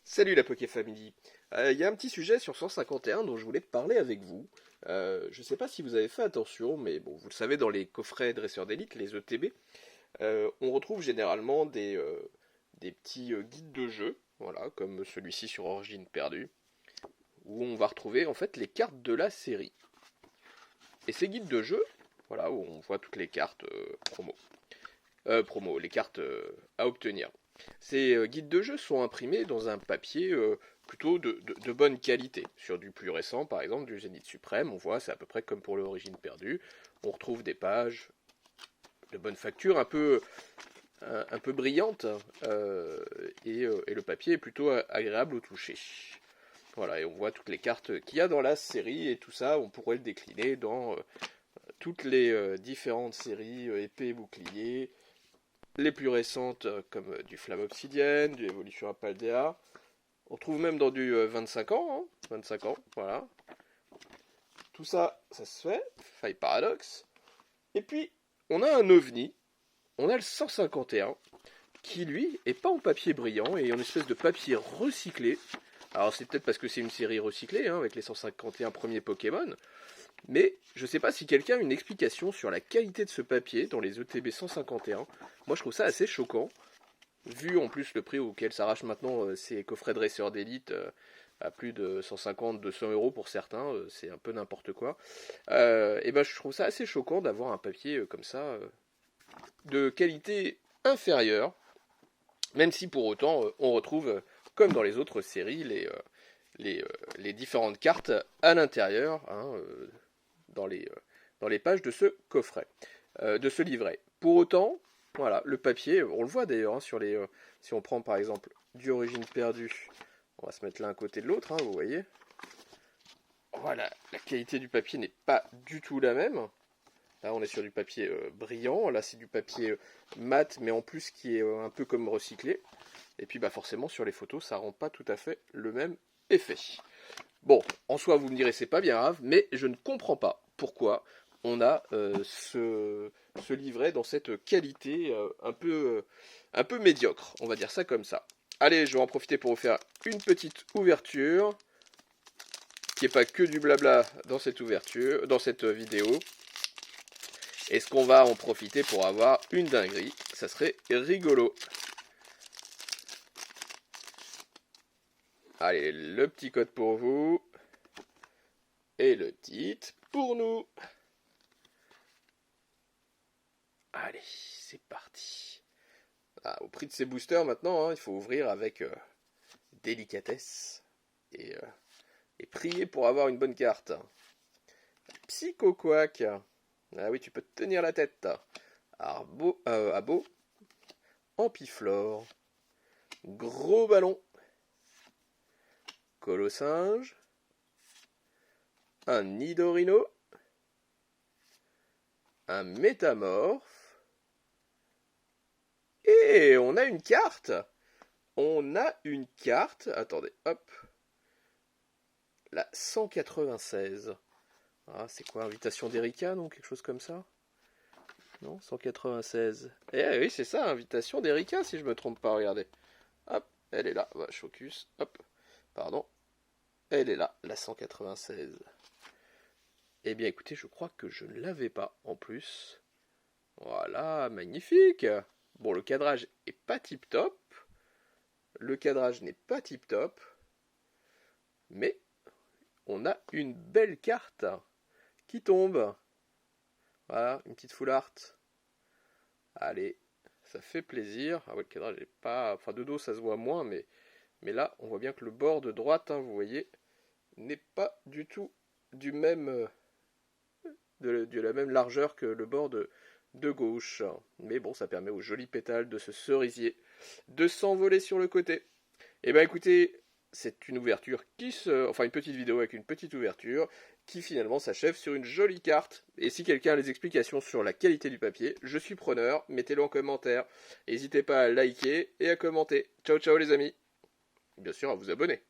Salut la Poké Family. Il y a un petit sujet sur 151 dont je voulais parler avec vous. Je ne sais pas si vous avez fait attention, mais bon, vous le savez, dans les coffrets dresseurs d'élite, les ETB, on retrouve généralement des petits guides de jeu, voilà, comme celui-ci sur Origine perdue, où on va retrouver en fait les cartes de la série. Et ces guides de jeu, voilà, où on voit toutes les cartes promo, les cartes à obtenir. Ces guides de jeu sont imprimés dans un papier plutôt de bonne qualité. Sur du plus récent, par exemple, du Zénith Suprême, on voit, c'est à peu près comme pour l'Origine perdue. On retrouve des pages de bonne facture, un peu brillantes, et le papier est plutôt agréable au toucher. Voilà, et on voit toutes les cartes qu'il y a dans la série, et tout ça, on pourrait le décliner dans toutes les différentes séries épée et bouclier, les plus récentes comme du Flamme Obsidienne, du Evolution Apaldea. On trouve même dans du 25 ans, hein, 25 ans, voilà. Tout ça, ça se fait, faille paradoxe. Et puis, on a un ovni, on a le 151, qui lui est pas en papier brillant et en espèce de papier recyclé. Alors c'est peut-être parce que c'est une série recyclée, hein, avec les 151 premiers Pokémon, mais je sais pas si quelqu'un a une explication sur la qualité de ce papier dans les ETB 151. Moi je trouve ça assez choquant, vu en plus le prix auquel s'arrachent maintenant ces coffrets dresseurs d'élite à plus de 150-200 euros pour certains, c'est un peu n'importe quoi. Et ben je trouve ça assez choquant d'avoir un papier comme ça, de qualité inférieure, même si pour autant on retrouve, comme dans les autres séries, les différentes cartes à l'intérieur, hein, dans les pages de ce coffret, de ce livret. Pour autant, voilà, le papier, on le voit d'ailleurs, hein, si on prend par exemple du Origine perdue, on va se mettre l'un à côté de l'autre, hein, vous voyez. Voilà, la qualité du papier n'est pas du tout la même. Là, on est sur du papier brillant. Là, c'est du papier mat, mais en plus qui est un peu comme recyclé. Et puis, bah, forcément, sur les photos, ça rend pas tout à fait le même effet. Bon, en soi, vous me direz, c'est pas bien grave, mais je ne comprends pas pourquoi on a ce livret dans cette qualité un peu médiocre. On va dire ça comme ça. Allez, je vais en profiter pour vous faire une petite ouverture, qui n'est pas que du blabla dans cette ouverture, dans cette vidéo. Est-ce qu'on va en profiter pour avoir une dinguerie? Ça serait rigolo. Allez, le petit code pour vous. Et le titre pour nous. Allez, c'est parti. Ah, au prix de ces boosters maintenant, hein, il faut ouvrir avec délicatesse. Et prier pour avoir une bonne carte. Psycho Quack. Ah oui, tu peux te tenir la tête. Abo. Ampiflore. Gros ballon. Colossinge. Un Nidorino. Un Métamorphe. Et on a une carte. On a une carte. Attendez, hop. La 196. Ah, c'est quoi, invitation d'Erika, non? Quelque chose comme ça? Non, 196. Eh oui, c'est ça, invitation d'Erika, si je me trompe pas, regardez. Hop, elle est là, va, focus, hop, pardon. Elle est là, la 196. Eh bien, écoutez, je crois que je ne l'avais pas, en plus. Voilà, magnifique. Bon, le cadrage est pas tip-top. Le cadrage n'est pas tip-top. Mais on a une belle carte qui tombe. Voilà, une petite full art. Allez, ça fait plaisir. Ah ouais, le cadrage n'est pas... Enfin, de dos, ça se voit moins, mais là, on voit bien que le bord de droite, hein, vous voyez, n'est pas du tout du même... de la même largeur que le bord de gauche. Mais bon, ça permet aux jolis pétales de ce cerisier de s'envoler sur le côté. Et ben écoutez, c'est une ouverture enfin une petite vidéo avec une petite ouverture qui finalement s'achève sur une jolie carte. Et si quelqu'un a les explications sur la qualité du papier, je suis preneur, mettez-le en commentaire. N'hésitez pas à liker et à commenter. Ciao ciao les amis. Bien sûr à vous abonner.